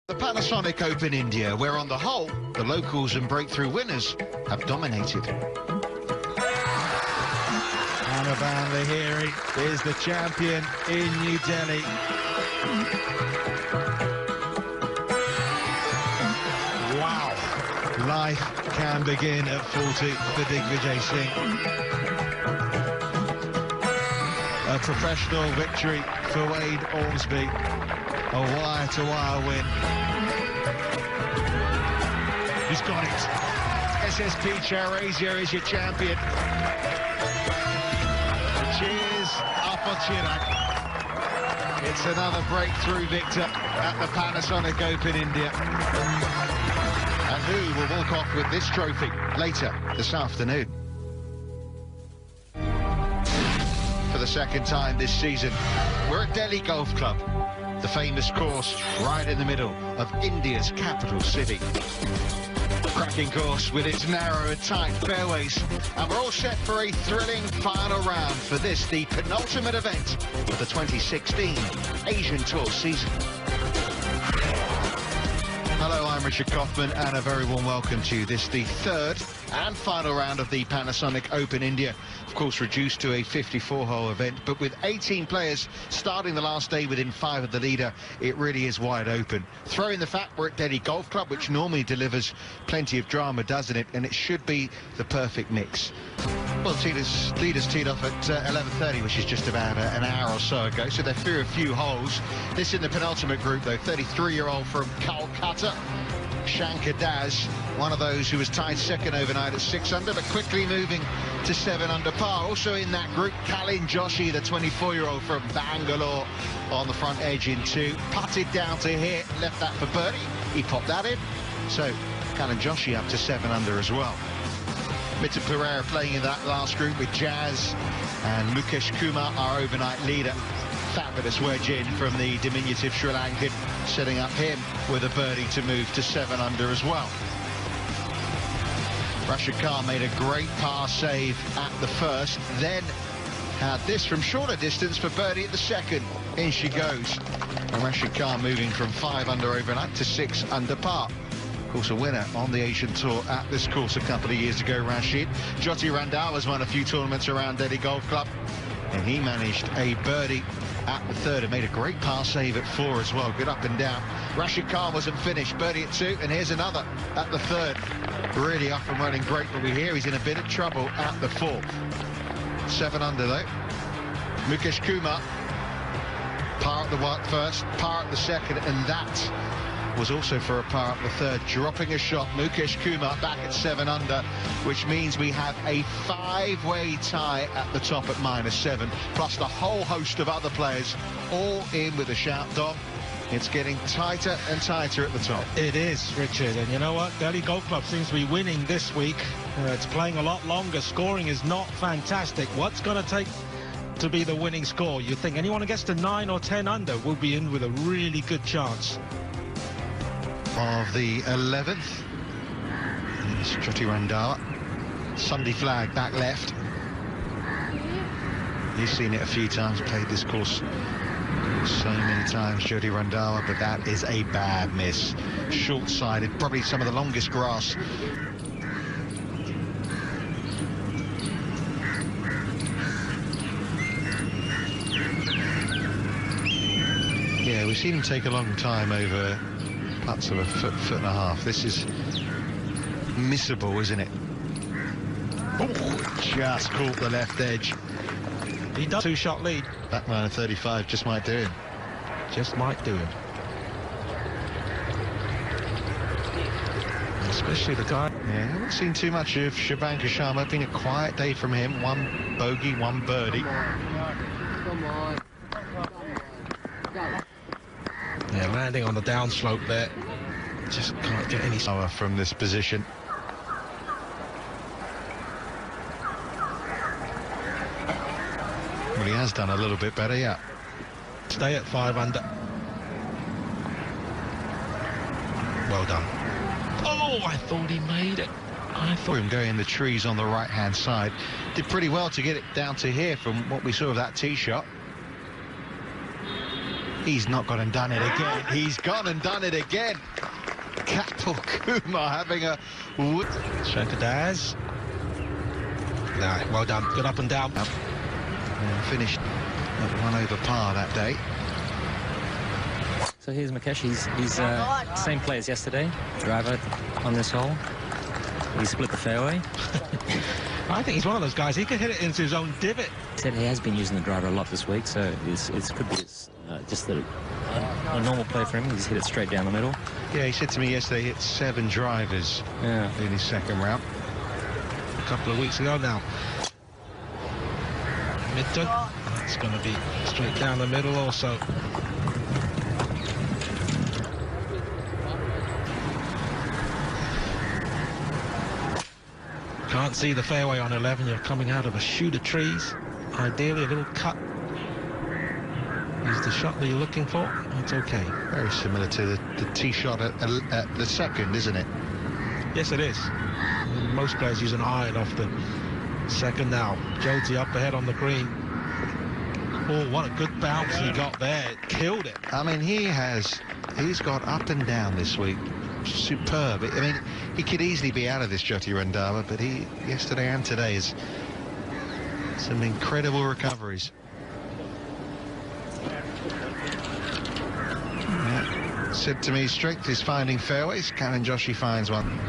The Panasonic Open India, where on the whole, the locals and breakthrough winners have dominated. Anubhav Lahiri is the champion in New Delhi. Wow. Life can begin at 40 for Digvijay Singh. A professional victory for Wade Ormsby. A wire-to-wire win. He's got it. SSP Chaurasia is your champion. Cheers up on Chirag. It's another breakthrough victor at the Panasonic Open India. And who will walk off with this trophy later this afternoon? For the second time this season, we're at Delhi Golf Club, the famous course right in the middle of India's capital city. Cracking course with its narrow and tight fairways, and we're all set for a thrilling final round for this, the penultimate event of the 2016 Asian Tour season. Hello, I'm Richard Kaufman, and a very warm welcome to this, the third and final round of the Panasonic Open India. Of course, reduced to a 54-hole event, but with 18 players starting the last day within 5 of the leader, it really is wide open. Throw in the fact we're at Delhi Golf Club, which normally delivers plenty of drama, doesn't it? And it should be the perfect mix. Well, leaders teed off at 11:30, which is just about an hour or so ago, so they're through a few holes. This in the penultimate group, though, 33-year-old from Calcutta, Shankar Das, one of those who was tied second overnight at 6 under, but quickly moving to 7 under par. Also in that group, Kalin Joshi, the 24-year-old from Bangalore, on the front edge in 2. Putted down to here, left that for birdie. He popped that in. So Kalin Joshi up to 7 under as well. Mithun Perera playing in that last group with Jazz and Mukesh Kumar, our overnight leader. Fabulous wedge in from the diminutive Sri Lankan, setting up him with a birdie to move to 7 under as well. Rashid Khan made a great par save at the first, then had this from shorter distance for birdie at the second. In she goes. And Rashid Khan moving from 5 under overnight to 6 under par. Of course, a winner on the Asian Tour at this course a couple of years ago, Rashid. Jyoti Randhawa's won a few tournaments around Delhi Golf Club, and he managed a birdie at the third and made a great par save at 4 as well. Good up and down. Rashid Khan wasn't finished. Birdie at 2, and here's another at the third. Really up and running great, but we hear he's in a bit of trouble at the 4th. 7 under though. Mukesh Kumar, par at the first, par at the second, and that was also for a par at the third. Dropping a shot, Mukesh Kumar back at 7 under, which means we have a 5-way tie at the top at -7, plus the whole host of other players all in with a shout. Dom, it's getting tighter and tighter at the top. It is, Richard, and you know what? Delhi Golf Club seems to be winning this week. It's playing a lot longer. Scoring is not fantastic. What's going to take to be the winning score? You think anyone who gets to 9 or 10 under will be in with a really good chance. Of the 11th, it's Jyoti Randhawa. Sunday flag back left. You've seen it a few times, played this course so many times, Jyoti Randhawa, but that is a bad miss. Short-sided, probably some of the longest grass. Yeah, we've seen him take a long time over putts of a foot and a half. This is missable, isn't it? Oh, just caught the left edge. He does 2-shot lead. Back nine of 35 just might do him. Just might do him. Especially the guy. Yeah, I haven't seen too much of Shubhankar Sharma. Been a quiet day from him. 1 bogey, 1 birdie. Come on. Yeah, landing on the downslope there. Just can't get any power from this position. Well, he has done a little bit better, yeah. Stay at 5 under. Well done. Oh, I thought he made it. I thought him going in the trees on the right-hand side. Did pretty well to get it down to here from what we saw of that tee shot. He's not gone and done it again. He's gone and done it again. Kapil Kumar having a... Shankar. Nah, well done. Good up and down. And finished at 1 over par that day. So here's Mukesh. He's same play as yesterday. Driver on this hole. He split the fairway. I think he's one of those guys. He could hit it into his own divot. He said he has been using the driver a lot this week, so it could be just a normal play for him. He's hit it straight down the middle. Yeah, he said to me yesterday he hit 7 drivers in his second round. A couple of weeks ago now. Mid-turn. That's going to be straight down the middle also. Can't see the fairway on 11. You're coming out of a shoot of trees. Ideally, a little cut is the shot that you're looking for. It's okay. Very similar to the tee shot at the second, isn't it? Yes, it is. Most players use an iron off the second now. Jyoti up ahead on the green. Oh, what a good bounce he got there. It killed it. I mean, he's got up and down this week. Superb. I mean, he could easily be out of this Jyoti Randhawa, but he, yesterday and today, is some incredible recoveries. Yeah. Said to me, strength is finding fairways. Karan Joshi finds one.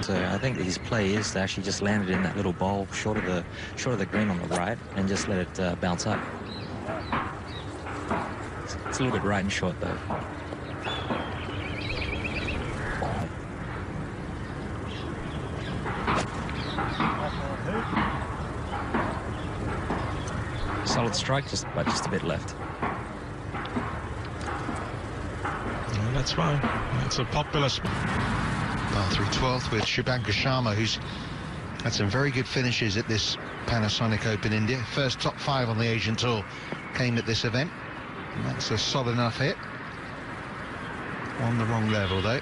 So I think his play is to actually just land it in that little bowl short of the green on the right and just let it bounce up. It's a little bit right and short though. Solid strike, but just a bit left. Well, that's fine. It's a popular spot. Par 3 12th with Shubhankar Sharma, who's had some very good finishes at this Panasonic Open India. First top 5 on the Asian Tour came at this event. And that's a solid enough hit. On the wrong level, though.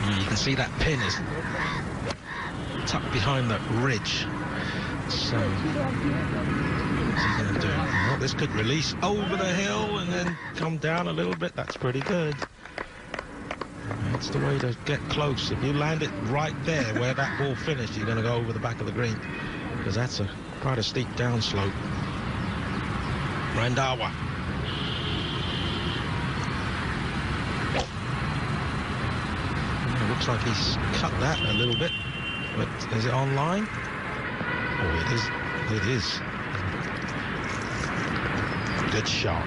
You can see that pin is tucked behind that ridge. So, what's he going to do? Well, this could release over the hill and then come down a little bit. That's pretty good. That's the way to get close. If you land it right there where that ball finished, you're going to go over the back of the green, because that's quite a steep downslope. Randhawa. It looks like he's cut that a little bit, but is it online? Oh, it is. It is. Good shot.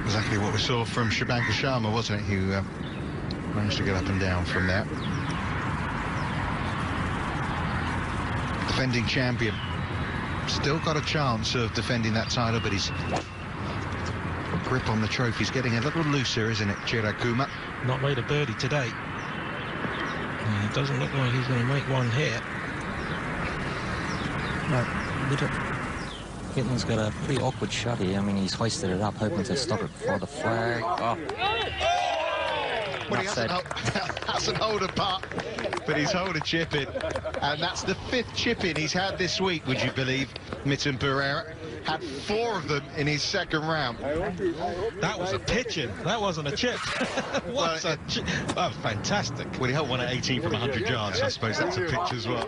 Exactly what we saw from Shubhankar Sharma, wasn't it? Who managed to get up and down from there. Defending champion. Still got a chance of defending that title, but his grip on the trophy's getting a little looser, isn't it, Chirag Kumar? Not made a birdie today. It doesn't look like he's going to make one here. Hitman's got a pretty awkward shot here. I mean, he's hoisted it up, hoping to stop it before the flag. Oh. Well, he hasn't hold a putt, but he's hold a chip in. And that's the 5th chip in he's had this week, would you believe, Mitten Pereira? Had 4 of them in his second round. That was a pitch in. That wasn't a chip. What a chip. Oh, fantastic. Well, he held one at 18 from 100 yards. I suppose that's a pitch as well.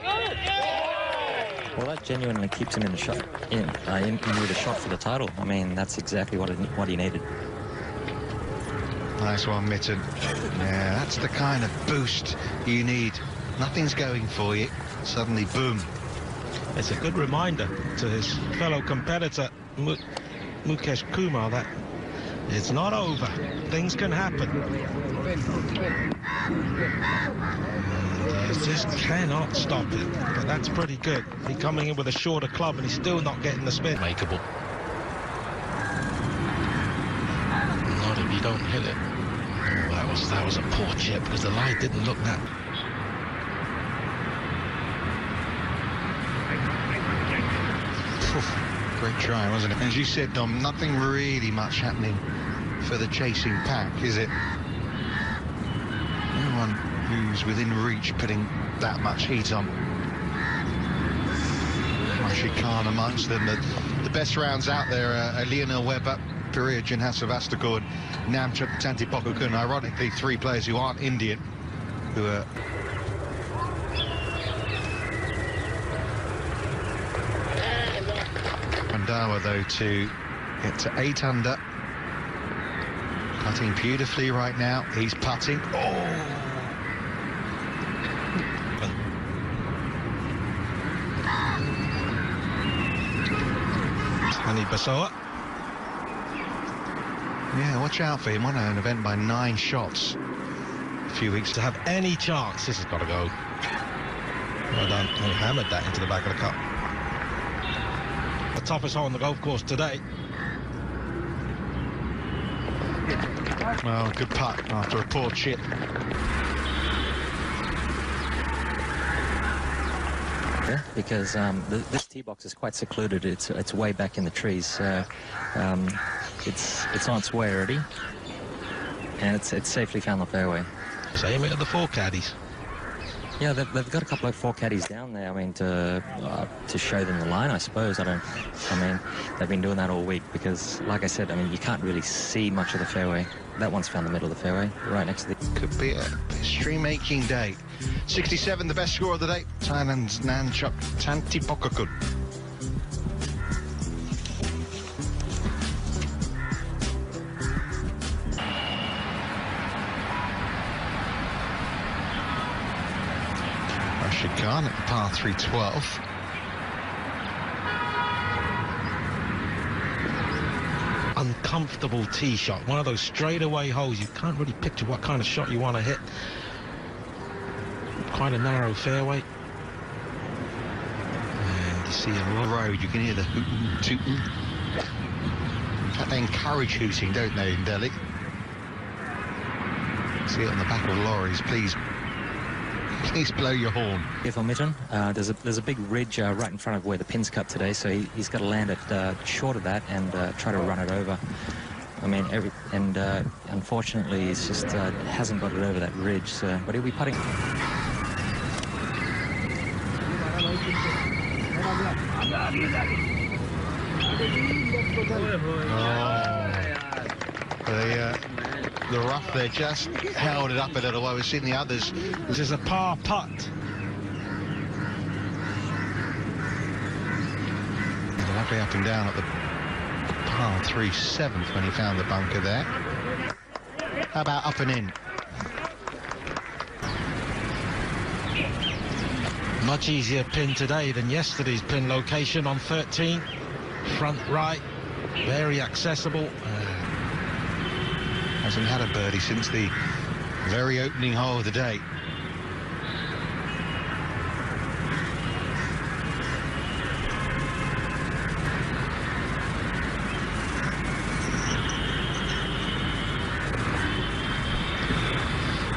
Well, that genuinely keeps him in the shot. In with a shot for the title. I mean, that's exactly what he needed. Nice one, Mitten. Yeah, that's the kind of boost you need. Nothing's going for you. Suddenly, boom. It's a good reminder to his fellow competitor, Mukesh Kumar, that it's not over. Things can happen. He just cannot stop it, but that's pretty good. He coming in with a shorter club and he's still not getting the spin. Makeable. Not if you don't hit it. Oh, that was a poor chip because the line didn't look that. Great try, wasn't it? As you said, Dom, nothing really much happening for the chasing pack, is it? No one who's within reach putting that much heat on. Rashid Khan amongst them. The best rounds out there are Lionel Webber, Piriya Janhasavastagord, Namchuk Tantipokokun. Ironically, 3 players who aren't Indian, who are... Pandawa, though, to get to 8 under. Putting beautifully right now. He's putting. Oh! Hani Basoa. Yeah, watch out for him. Won an event by 9 shots a few weeks. To have any chance, this has got to go. Well done. He hammered that into the back of the cup. The toughest hole on the golf course today. Well, good putt after a poor chip. Yeah, because this tee box is quite secluded. It's way back in the trees. So, it's on its way already, and it's safely found the fairway. Same at the 4 caddies. Yeah, they've got a couple of 4 caddies down there. I mean, to show them the line, I suppose. I mean, they've been doing that all week because, like I said, I mean, you can't really see much of the fairway. That one's found the middle of the fairway, right next to the... Could be a history-making day. 67, the best score of the day. Thailand's Namchuk Tantipokokun. Rashid Khan at the par 3-12. Uncomfortable tee shot, one of those straightaway holes. You can't really picture what kind of shot you want to hit. Quite a narrow fairway. And you see a Road, you can hear the hootin', tootin'. In fact, they encourage hooting, don't they, in Delhi? See it on the back of lorries. Please blow your horn. Careful, Mitton. There's a big ridge right in front of where the pins cut today, so he's got to land it short of that and try to run it over. I mean, unfortunately, he's just hasn't got it over that ridge. So, but he'll be putting. The rough there just held it up a little while we've seen the others. This is a par putt. Lovely up and down at the par 3/7 when he found the bunker there. How about up and in? Much easier pin today than yesterday's pin location on 13. Front right, very accessible. Hasn't had a birdie since the very opening hole of the day.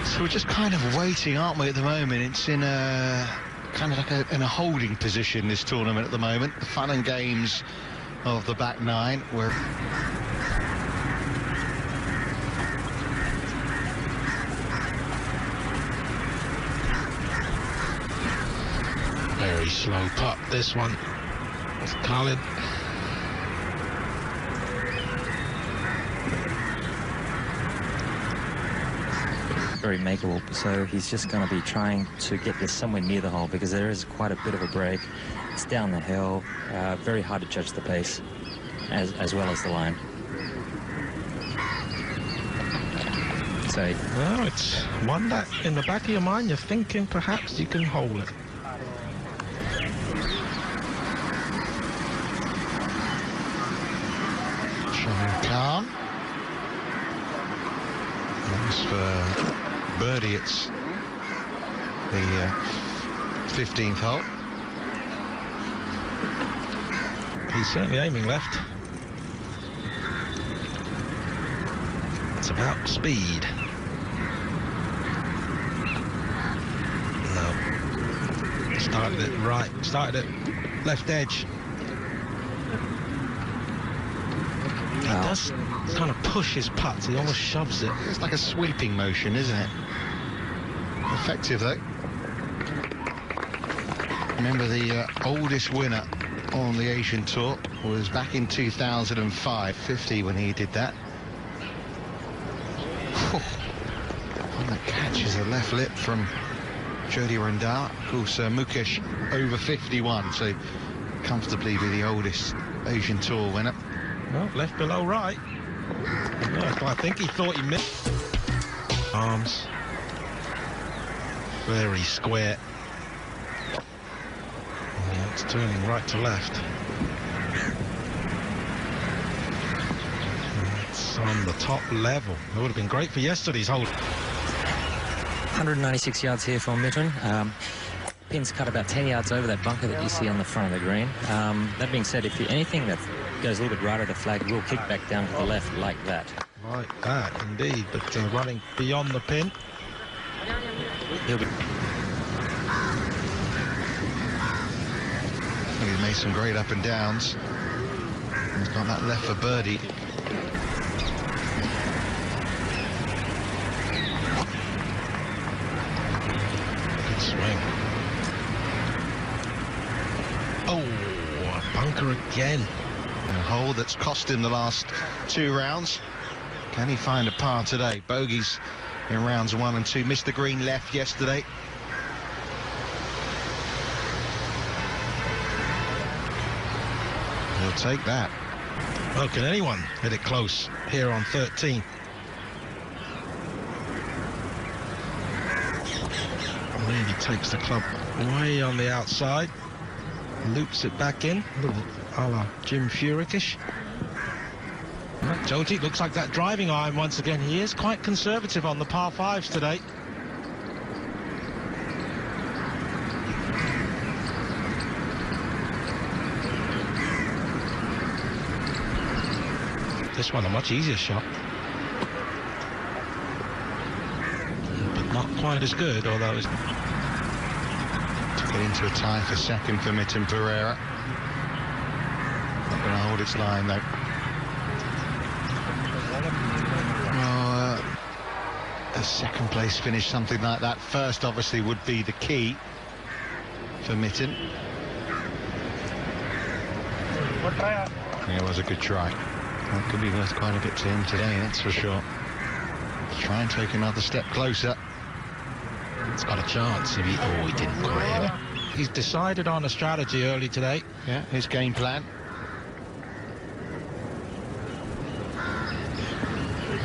So we're just kind of waiting, aren't we, at the moment? It's in a kind of like in a holding position, this tournament at the moment. The fun and games of the back 9 were... Very slow putt, this one. It's Khalid. Very makeable, so he's just going to be trying to get this somewhere near the hole because there is quite a bit of a break. It's down the hill, very hard to judge the pace as well as the line. So, well, it's one that in the back of your mind you're thinking perhaps you can hold it. Khan. Thanks for birdie. It's the 15th hole. He's certainly aiming left. It's about speed. No. Started it right. Started it left edge. He does kind of push his putts. He almost shoves it. It's like a sweeping motion, isn't it? Effective, though. Remember, the oldest winner on the Asian Tour was back in 2005, 50 when he did that. And that catches a left lip from Jody Rendell. Of course, Mukesh over 51, so comfortably be the oldest Asian Tour winner. Well, left below right. Yeah, I think he thought he missed. Arms. Very square. Yeah, it's turning right to left. It's on the top level. It would have been great for yesterday's hole. 196 yards here from Mitten. Pin's cut about 10 yards over that bunker that you see on the front of the green. That being said, if anything that goes a little bit right of the flag, will kick back down to the left like that. Like that, indeed. But running beyond the pin. He'll be... He's made some great up and downs. He's got that left for birdie. Good swing. Oh, a bunker again. A hole that's cost him the last 2 rounds. Can he find a par today? Bogeys in rounds 1 and 2. Missed the green left yesterday. He'll take that. Well, can anyone hit it close here on 13? Really takes the club way on the outside. Loops it back in. A little a la Jim Furyk-ish. Jody looks like that driving iron once again. He is quite conservative on the par 5s today. This one a much easier shot. But not quite as good, although it's... To get into a tie for second for Mitten Pereira. Not going to hold its line, though. Well, a second place finish, something like that. First, obviously, would be the key for Mitten. Yeah, it was a good try. That could be worth quite a bit to him today, that's for sure. Try and take another step closer. It's got a chance if he... Oh, he didn't quite hit it. He's decided on a strategy early today. Yeah, his game plan.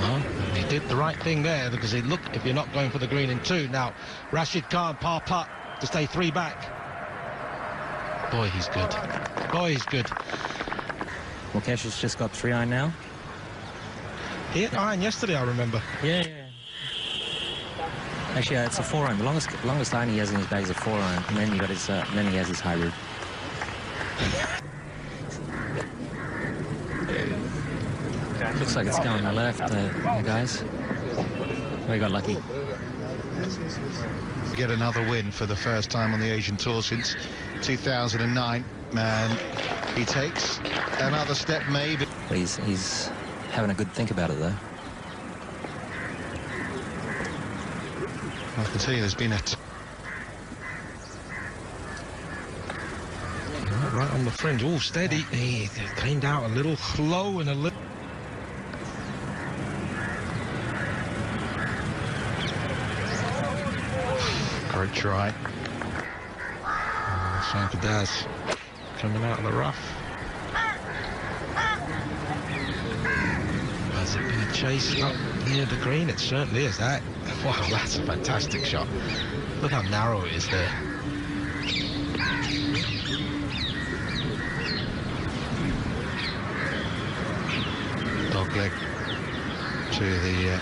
Well, he did the right thing there because he looked, if you're not going for the green in 2. Now, Rashid Khan, par putt to stay 3 back. Boy, he's good. Boy, he's good. Mukesh has just got 3-iron now. He hit iron yesterday, I remember. Yeah. Actually, it's a 4-iron. The longest iron he has in his bag is a 4-iron, and then then he has his high root. Looks like it's going left, guys. We got lucky. Get another win for the first time on the Asian Tour since 2009. And he takes another step, maybe. He's having a good think about it, though. I can tell you there's been a... Right on the fringe. Oh, steady. He cleaned out a little low and a little... Great try. Shankar coming out of the rough. Has it been a chase up near the green? It certainly is. That. Wow, that's a fantastic shot. Look how narrow it is there. Dog leg to the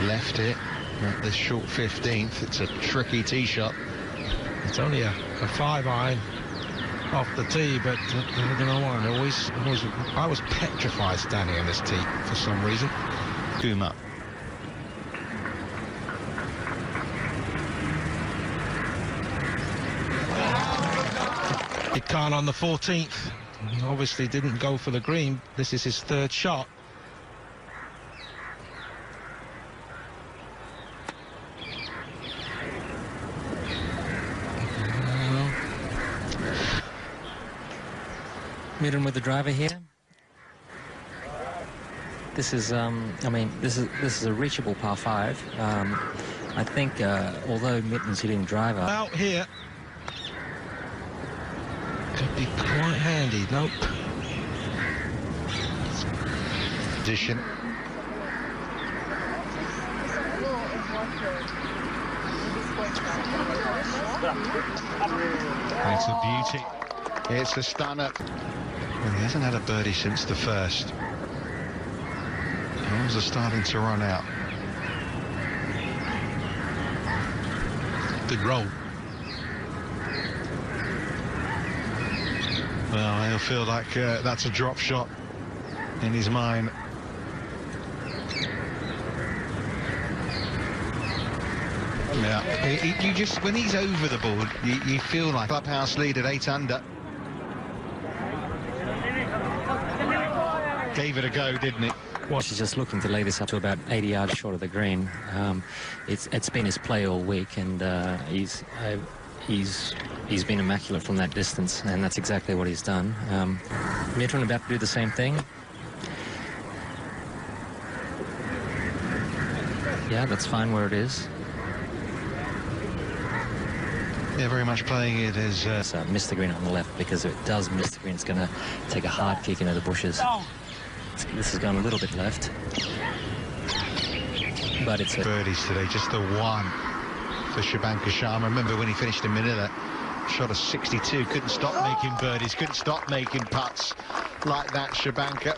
left here. At this short 15th, it's a tricky tee shot. It's only a 5-iron off the tee, but I don't know why. I was petrified standing on this tee for some reason. Kuma. He can't on the 14th. He obviously didn't go for the green. This is his third shot. Midden with the driver here. This is, I mean, this is a reachable par 5. I think, although Mitten's hitting driver Out here. Could be quite handy. Nope. Position. It's a beauty. It's a stunner. Well, he hasn't had a birdie since the first. Arms are starting to run out. Good roll. Well, he'll feel like that's a drop shot in his mind. Yeah, you just, when he's over the ball, you feel like clubhouse lead at 8 under. Gave it a go, didn't he? Well, she's just looking to lay this up to about 80 yards short of the green. It's been his play all week, and he's been immaculate from that distance, and that's exactly what he's done. Mitron about to do the same thing. Yeah, that's fine where it is. Yeah, very much playing it as... Miss the green on the left, because if it does miss the green, it's going to take a hard kick into the bushes. This has gone a little bit left. But it's... birdies today, just the one for Shubhankar Sharma. Remember when he finished in Manila, shot a 62, couldn't stop making birdies, couldn't stop making putts like that, Shubhankar.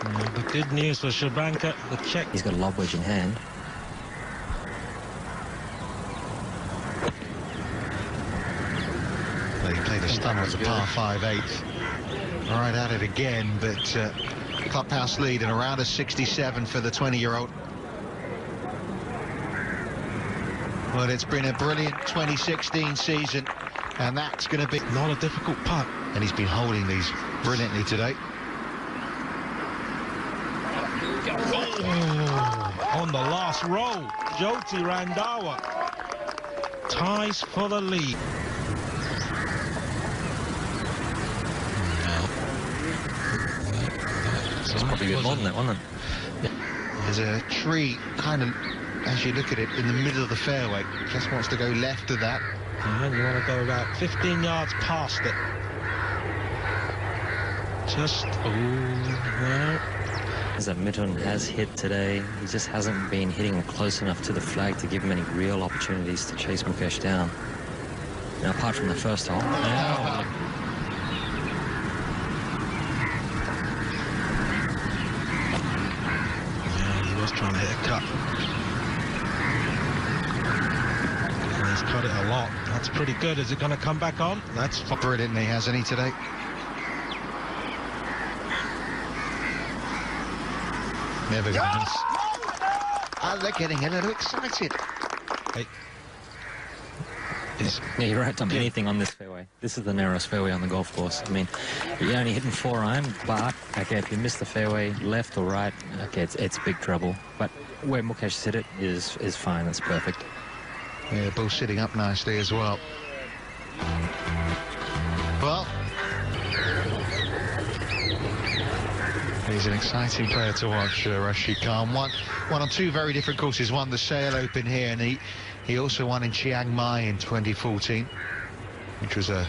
Yeah, the good news for Shubhankar, the check. He's got a lob wedge in hand. Well, he played a stunner at the par 5/8. Right at it again, but clubhouse lead and around a 67 for the 20-year-old. Well, it's been a brilliant 2016 season, and that's going to be... Not a difficult putt. And he's been holding these brilliantly today. Oh, on the last roll, Jyoti Randhawa ties for the lead. It's probably a bit more than that, wasn't it? There's a tree kind of, as you look at it, in the middle of the fairway. Just wants to go left of that. And you want to go about 15 yards past it. Just, well. As that Mitton has hit today, he just hasn't been hitting it close enough to the flag to give him any real opportunities to chase Mukesh down. Now, apart from the first hole. Now, trying to hit a cut. And he's cut it a lot. That's pretty good. Is it going to come back on? That's brilliant, he hasn't he, today? Never going to miss. Oh, they're getting a little excited. Hey. Yeah, you're right, Tom. Anything on this fairway. This is the narrowest fairway on the golf course. I mean, you're only hitting 4-iron, but, okay, if you miss the fairway, left or right, okay, it's big trouble. But where Mukesh hit it is fine. That's perfect. Yeah, ball sitting up nicely as well. Well, he's an exciting player to watch, Rashid Khan. Won on 2 very different courses. Won the Sale Open here, and he also won in Chiang Mai in 2014, which was a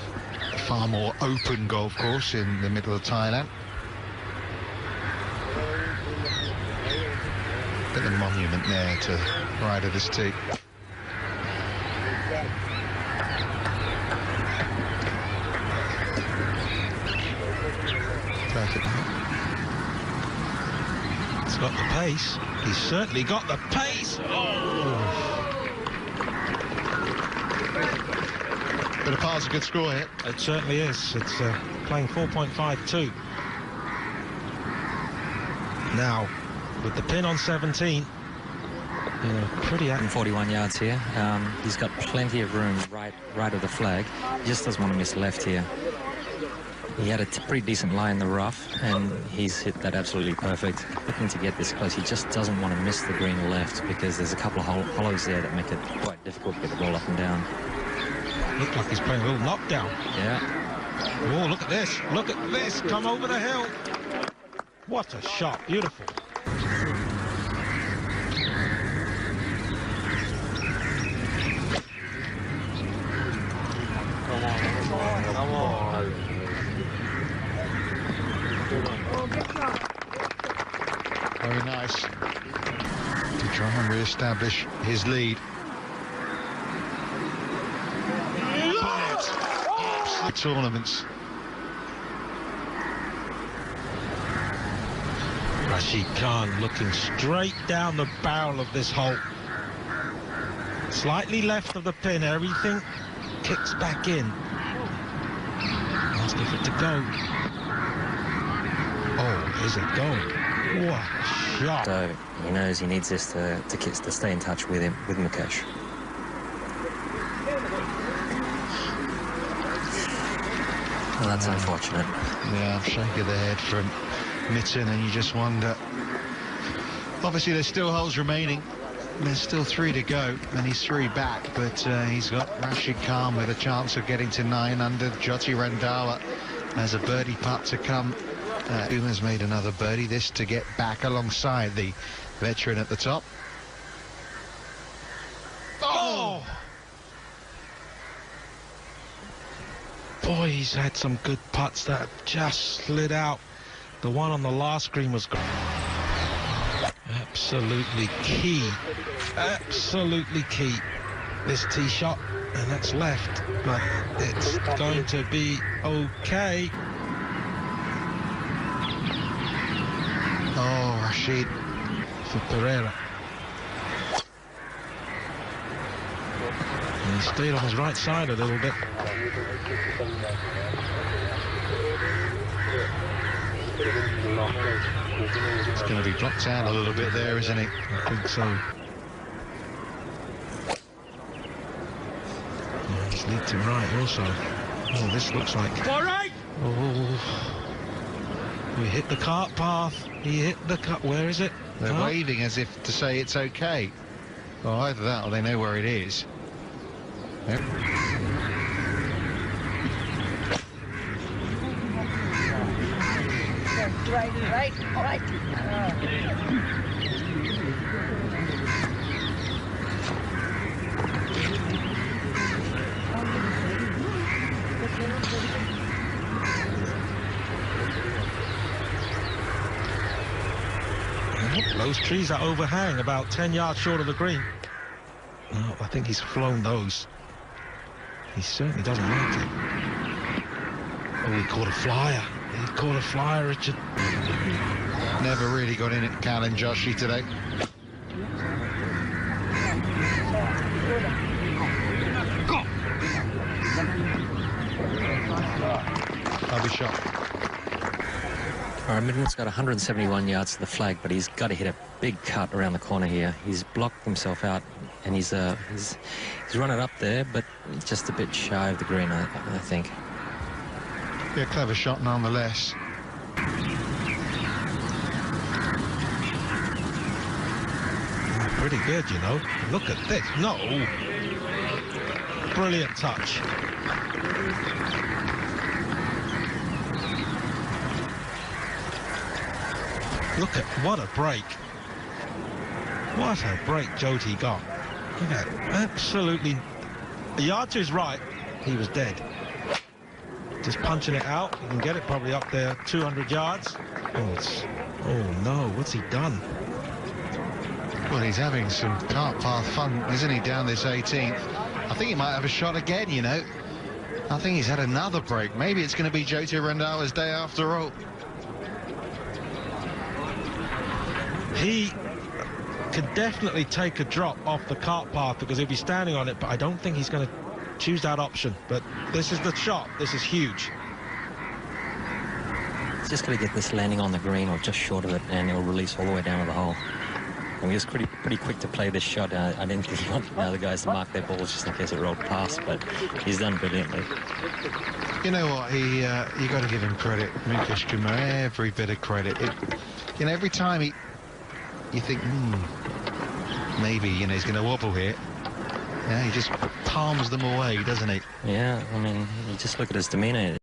far more open golf course in the middle of Thailand. Bit of a monument there to right of this tee. Perfect. He's got the pace. He's certainly got the pace. Oh! But a par's a good score here. It certainly is. It's playing 4.52. Now, with the pin on 17, pretty active. 41 yards here. He's got plenty of room right of the flag. He just doesn't want to miss left here. He had a pretty decent lie in the rough, and he's hit that absolutely perfect. Looking to get this close, he just doesn't want to miss the green left because there's a couple of hollows there that make it quite difficult to get the ball up and down. Looks like he's playing a little knockdown. Yeah. Oh, look at this. Look at this. Come over the hill. What a shot. Beautiful. Come on. Very nice. To try and re-establish his lead. The tournaments. Rashid Khan looking straight down the barrel of this hole. Slightly left of the pin, everything kicks back in. Asking for it to go. Oh, is it going? What a shot. So he knows he needs this to stay in touch with him, with Mukesh. Well, that's unfortunate. Yeah, shake of the head from Mitten, and you just wonder. Obviously, there's still holes remaining. There's still 3 to go, and he's 3 back, but he's got Rashid Khan with a chance of getting to 9 under. Jyoti Randhawa has a birdie putt to come. Uma's made another birdie, this to get back alongside the veteran at the top. Oh! Boy, he's had some good putts that have just slid out. The one on the last green was absolutely key. Absolutely key. This tee shot, and that's left, but it's going to be okay. Oh, Rashid. For Pereira. And he stayed on his right side a little bit. It's going to be dropped down a little bit there, isn't it? I think so. Yeah, he's lead to right also. Oh, this looks like... All right! Oh. We hit the cart path. He hit the cut. Where is it? They're waving as if to say it's okay. Well, either that or they know where it is. Yep. Right. Those trees are overhang about 10 yards short of the green. No, I think he's flown those. He certainly doesn't like it. Oh, he caught a flyer. He caught a flyer, Richard. Never really got in at Cal and Joshi today. I'll be shocked. All right, Mitten's got 171 yards to the flag, but he's got to hit a big cut around the corner here. He's blocked himself out, and he's run it up there, but just a bit shy of the green, I think. Yeah, clever shot nonetheless. Pretty good, you know. Look at this. No. Brilliant touch. Look at what a break. What a break Jyoti got. Look at that. Absolutely. A yard to his right, he was dead. Just punching it out. You can get it probably up there 200 yards. Oh no, what's he done? Well, he's having some cart path fun, isn't he, down this 18th? I think he might have a shot again, you know. I think he's had another break. Maybe it's going to be Jyoti Randhawa's day after all. He could definitely take a drop off the cart path because he'll be standing on it, but I don't think he's going to choose that option. But this is the shot. This is huge. He's just got to get this landing on the green or just short of it, and it'll release all the way down to the hole. And he was pretty quick to play this shot. I didn't think he wanted the other guys to mark their balls just in case it rolled past, but he's done brilliantly. You know what? You got to give him credit, Mukesh Kumar, every bit of credit. You know, every time you think, maybe, you know, he's going to wobble here. Yeah, he just palms them away, doesn't he? Yeah, I mean, you just look at his demeanour.